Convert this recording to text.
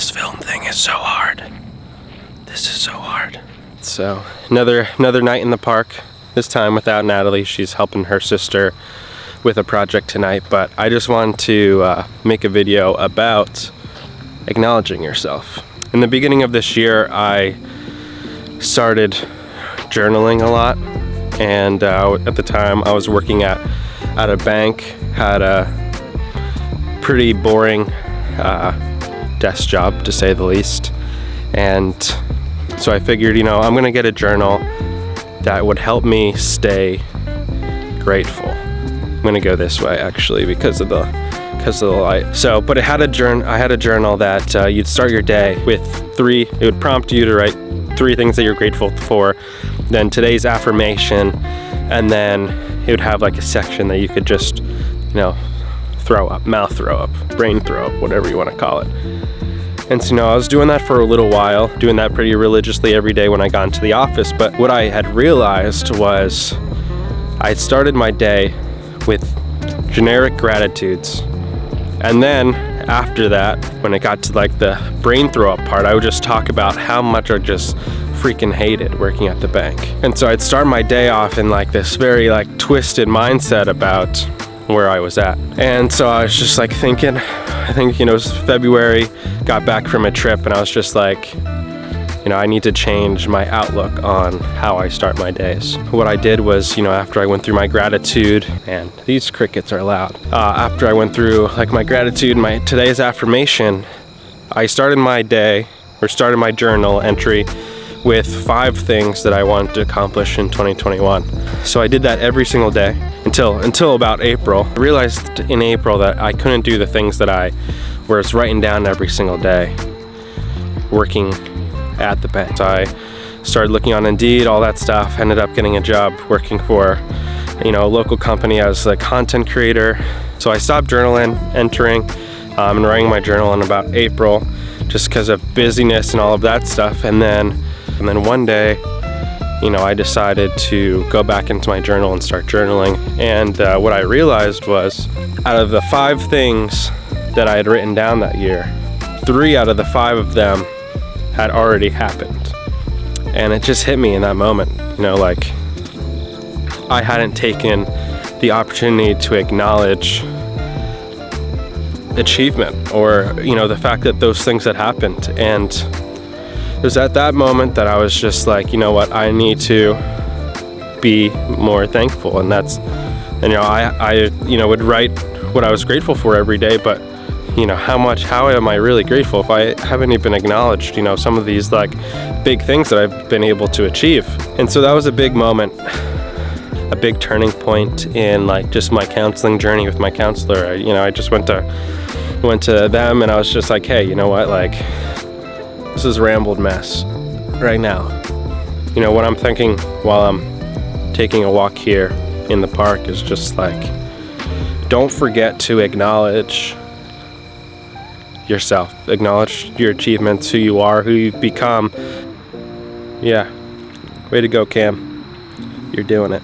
This film thing is so hard. This is so hard. So another night in the park, this time without Natalie. She's helping her sister with a project tonight, but I just wanted to make a video about acknowledging yourself. In the beginning of this year, I started journaling a lot, and at the time I was working at a bank, had a pretty boring desk job, to say the least, and so I figured, I'm gonna get a journal that would help me stay grateful. I'm gonna go this way actually because of the light. So, but I had a journal that you'd start your day with it would prompt you to write 3 things that you're grateful for, then today's affirmation, and then it would have like a section that you could just, throw up, mouth throw up, brain throw up, whatever you want to call it. And so, I was doing that for a little while, doing that pretty religiously every day when I got into the office. But what I had realized was I had started my day with generic gratitudes. And then after that, when it got to like the brain throw up part, I would just talk about how much I just freaking hated working at the bank. And so I'd start my day off in like this very like twisted mindset about where I was at. And so I was just like thinking, I think, it was February, got back from a trip, and I was just like, I need to change my outlook on how I start my days. What I did was, after I went through my gratitude, and these crickets are loud. After I went through like my gratitude, my today's affirmation, I started my day, or started my journal entry with 5 things that I wanted to accomplish in 2021. So I did that every single day until about April. I realized in April that I couldn't do the things that I was writing down every single day working at the bank. So I started looking on Indeed, all that stuff, ended up getting a job working for a local company as a content creator. So I stopped entering and writing my journal in about April just because of busyness and all of that stuff. And then one day, I decided to go back into my journal and start journaling. And what I realized was, out of the 5 things that I had written down that year, 3 out of the 5 of them had already happened. And it just hit me in that moment, like I hadn't taken the opportunity to acknowledge achievement or, the fact that those things had happened. And it was at that moment that I was just like, I need to be more thankful. And I would write what I was grateful for every day, but how am I really grateful if I haven't even acknowledged, some of these like big things that I've been able to achieve. And so that was a big moment, a big turning point in like just my counseling journey with my counselor. I just went to them, and I was just like, hey, like, this is a rambled mess right now. What I'm thinking while I'm taking a walk here in the park is just like, don't forget to acknowledge yourself, acknowledge your achievements, who you are, who you've become. Yeah, way to go, Cam. You're doing it.